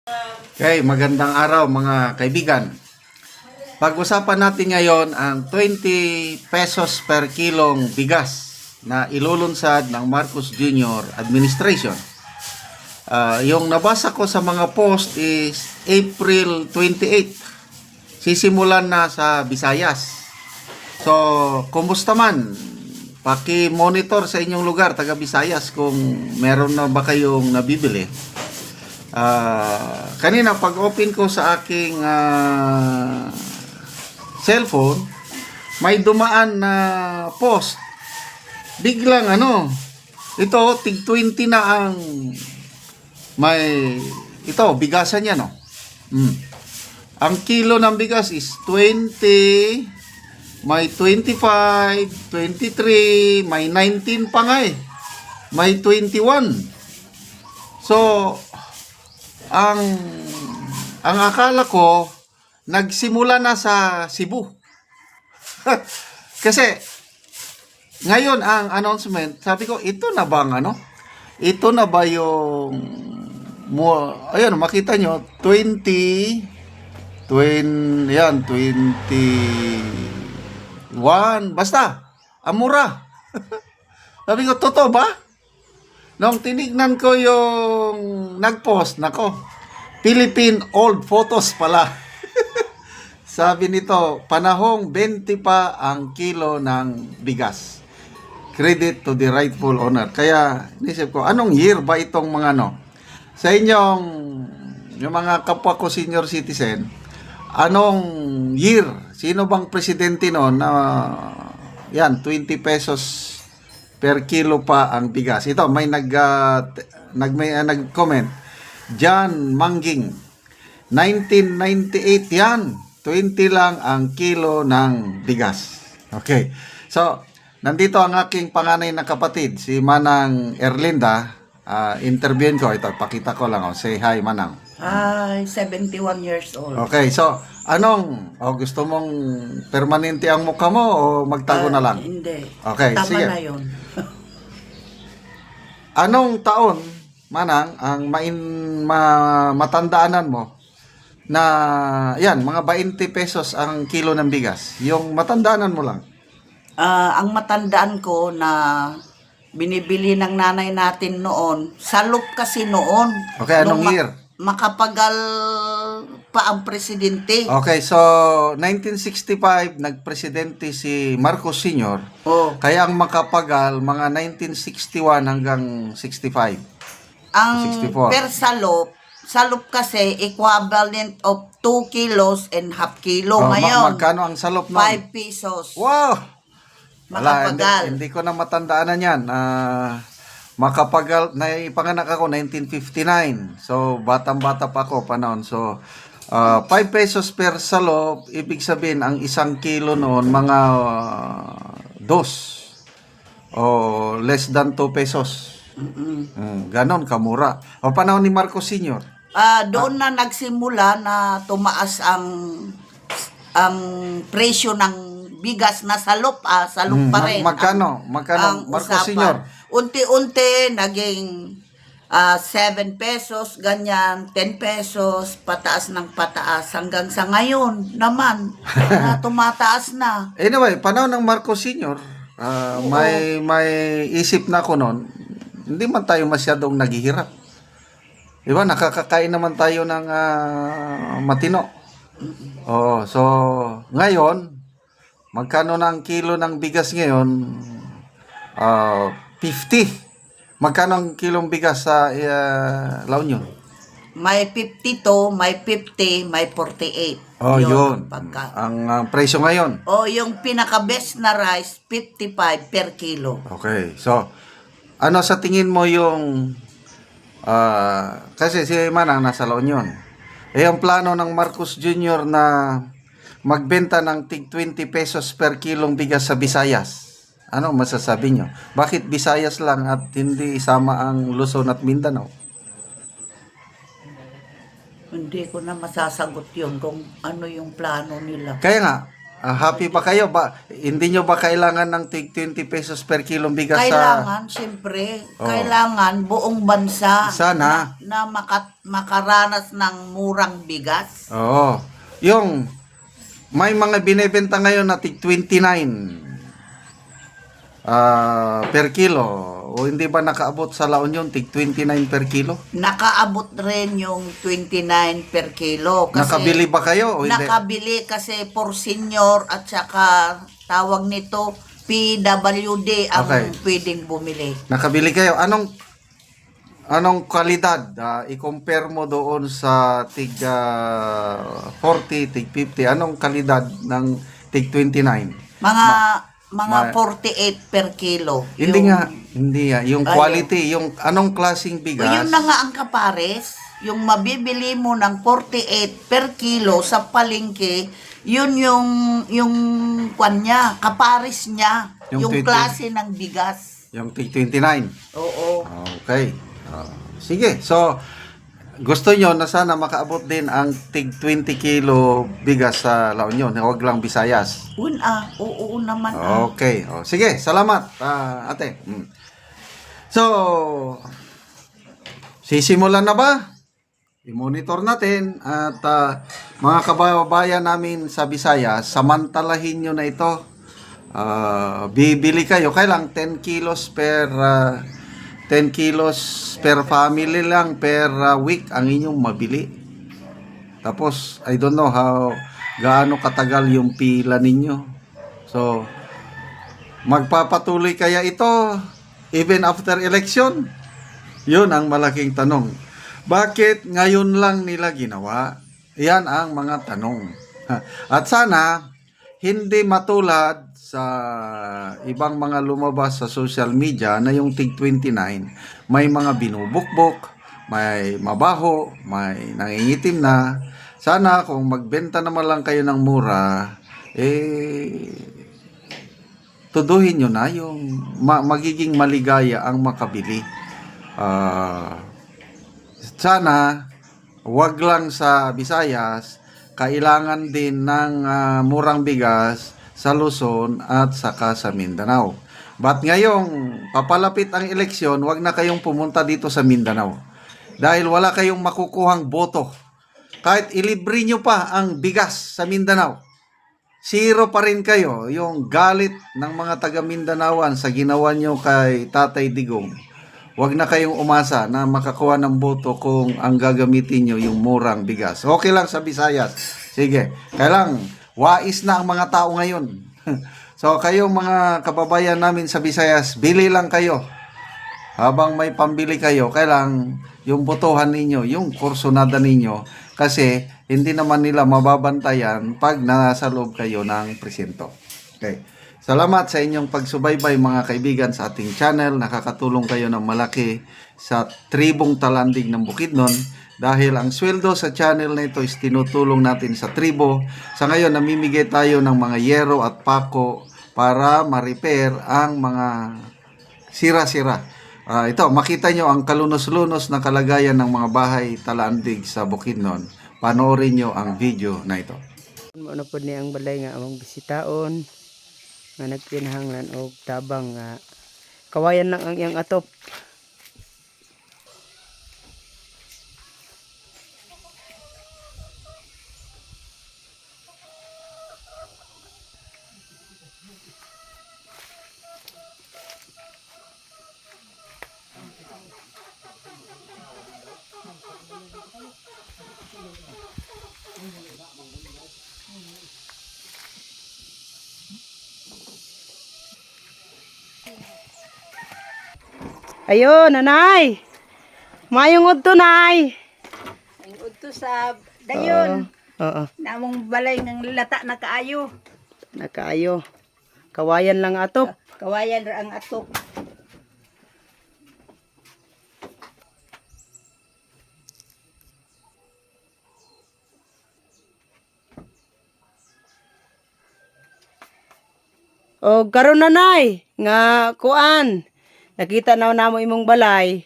Okay, magandang araw mga kaibigan. Pag-usapan natin ngayon ang 20 pesos per kilong bigas na ilulunsad ng Marcos Jr. administration. Yung nabasa ko sa mga post is April 28. Sisimulan na sa Visayas. So, kumusta man? Paki-monitor sa inyong lugar, taga Visayas, kung meron na ba kayong nabibili. Kanina pag-open ko sa aking cellphone, may dumaan na post. Biglang ito tig 20 na ang may ito bigasan niya Ang kilo ng bigas is 20, may 25, 23, may 19 pa nga may 21. So ang akala ko nagsimula na sa Cebu. Kasi ngayon ang announcement, sabi ko ito na bang ito na ba yung ayun, makita nyo 21, basta ang mura. Sabi ko, totoo ba? Nung tinignan ko yung nag-post, nako, Philippine old photos pala. Sabi nito, panahong 20 pa ang kilo ng bigas. Credit to the rightful owner. Kaya, nisip ko, anong year ba itong mga Sa inyong, yung mga kapwa ko senior citizen, anong year? Sino bang presidente noon na, 20 pesos per kilo pa ang bigas? Ito, may nag-comment. John Mangging. 1998 yan. 20 lang ang kilo ng bigas. Okay. So, nandito ang aking panganay na kapatid, si Manang Erlinda. Interviewin ko. Ito, pakita ko lang. Say hi, Manang. Hi, 71 years old. Okay, so, gusto mong permanente ang mukha mo o magtago na lang? Hindi. Okay, Tama sige. na yun. Anong taon, Manang, ang matandaanan mo na, mga 20 pesos ang kilo ng bigas? Yung matandaanan mo lang. Ang matandaan ko na binibili ng nanay natin noon, salop kasi noon. Okay, anong year? Makapagal pa ang presidente. Okay, so 1965 nagpresidente si Marcos Sr. Oh. Kaya ang makapagal mga 1961 hanggang 65. Ang 64. per salop kasi equivalent of 2 kilos and half kilo. Ngayon, Magkano ang salop nun? 5 pesos. Wow! Wala, Makapagal. hindi ko na matandaanan yan. Makapagal, ipanganak ako 1959. So, batang-bata pa ako panahon. So, 5 pesos per salop, ibig sabihin, ang isang kilo noon, mga 2 o less than 2 pesos. Ganon, kamura. O panahon ni Marcos Sr. Doon na nagsimula na tumaas ang presyo ng bigas na salop. Salop pa rin. Magkano ang Marcos usapan. Sr.? Unti-unti naging 7 pesos, ganyan, 10 pesos, pataas ng pataas hanggang sa ngayon naman na tumataas na. Anyway, panahon ng Marcos Sr., may isip na ko noon, hindi man tayo masyadong naghihirap. Diba, nakakakain naman tayo ng matino. Oo, so ngayon, magkano na ang kilo ng bigas ngayon? 50. Magkano ang kilong bigas sa La Union? May 52, may 50, may 48. Oh, yun. Ang presyo ngayon. Yung pinaka-best na rice, 55 per kilo. Okay. So, ano sa tingin mo yung kasi si Manang nasa La Union. Ang plano ng Marcos Jr. na magbenta ng tig 20 pesos per kilong bigas sa Visayas. Ano masasabi nyo? Bakit Visayas lang at hindi isama ang Luzon at Mindanao? Hindi ko na masasagot yun kung ano yung plano nila. Kaya nga, Happy ba kayo? Hindi nyo ba kailangan ng tig 20 pesos per kilong bigas Kailangan, siyempre, Oo. kailangan buong bansa Sana. na makaranas ng murang bigas. Oo. Yung may mga binebenta ngayon na tig 29 per kilo. O hindi ba nakaabot sa La Union tig 29 per kilo? Nakaabot rin yung 29 per kilo. Kasi Nakabili ba kayo o hindi? nakabili kasi for senior at saka tawag nito PWD ang Okay. pwedeng bumili. Nakabili kayo. Anong kalidad? I-compare mo doon sa tig 40, tig 50. Anong kalidad ng tig 29? Mga 48 per kilo. Hindi nga. Yung Ayun. quality, yung anong klaseng O, bigas? yun na nga ang kapares. Yung mabibili mo ng 48 per kilo sa palengke, yun yung kwan niya, kapares niya, Yung yung 20. klase ng bigas. Yung tig 29. Oo. Okay. Sige. So, gusto nyo na sana makaabot din ang tig 20 kilo bigas sa La Union. Huwag lang Visayas. Oo naman. Okay. Sige. Salamat, ate. So, sisimulan na ba? I-monitor natin at mga kababayan namin sa Visayas, samantalahin nyo na ito. Bibili kayo. Kailang 10 kilos per 10 kilos per family lang per week ang inyong mabili. Tapos, I don't know gaano katagal yung pila ninyo. So, magpapatuloy kaya ito even after election? Yun ang malaking tanong. Bakit ngayon lang nila ginawa? Yan ang mga tanong. At sana, hindi matulad sa ibang mga lumabas sa social media na yung tig 29, may mga binubukbok, may mabaho, may nangingitim na. Sana kung magbenta naman lang kayo ng mura, tuduhin nyo na yung magiging maligaya ang makabili. Sana wag lang sa Visayas, kailangan din ng murang bigas sa Luzon at saka sa Mindanao. But ngayong papalapit ang eleksyon, wag na kayong pumunta dito sa Mindanao. Dahil wala kayong makukuhang boto. Kahit ilibre nyo pa ang bigas sa Mindanao, zero pa rin kayo. Yung galit ng mga taga Mindanaoan sa ginawa nyo kay Tatay Digong, wag na kayong umasa na makakuha ng boto kung ang gagamitin nyo yung murang bigas. Okay lang sa Visayas. Sige. Kailang wais na ang mga tao ngayon. So kayong mga kababayan namin sa Visayas, bili lang kayo. Habang may pambili kayo, kailang yung botohan ninyo, yung kursunada ninyo, kasi hindi naman nila mababantayan pag nasa loob kayo ng presinto. Okay. Salamat sa inyong pagsubaybay mga kaibigan sa ating channel. Nakakatulong kayo ng malaki sa tribong Talandig ng Bukidnon dahil ang sweldo sa channel na ito is tinutulong natin sa tribo. Sa ngayon, namimigay tayo ng mga yero at pako para ma-repair ang mga sira-sira. Ito, makita nyo ang kalunos-lunos na kalagayan ng mga bahay Talandig sa Bukidnon. Panoorin nyo ang video na ito. Ano po ni ang balay nga among bisitaon nga nagpinahanglan og tabang nga kawayan lang ang iyang atop. Ayo, nanay. Mayong udto, nay. Ang udto sa dayon, Oo. namong balay ng lata na kaayo. Nakaayo. Kawayan lang atop. Kawayan ra ang atok. O karon nanay nga kuan. Nakita na namo imong balay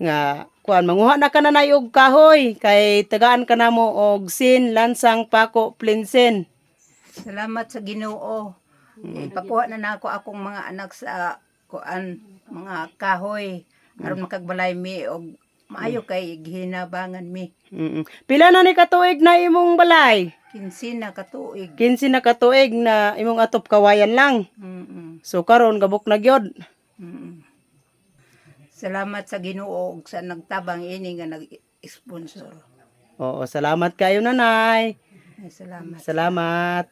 nga kuan manguha na ka nanay og kahoy kay tagaan ka namo og sin lansang pako plinsen. Salamat sa Ginoo. Ipakuha na nako akong mga anak sa kuan mga kahoy aron makagbalay mi og maayo kay gihinabangan mi. Pila na ni katuig na imong balay? 15 na katuig. 15 na katuig na imong atop kawayan lang. So karon gabok na gyud. Salamat sa Ginoo ug sa nagtabang ini nga nag-sponsor. Oo, salamat kayo nanay. Salamat. Salamat.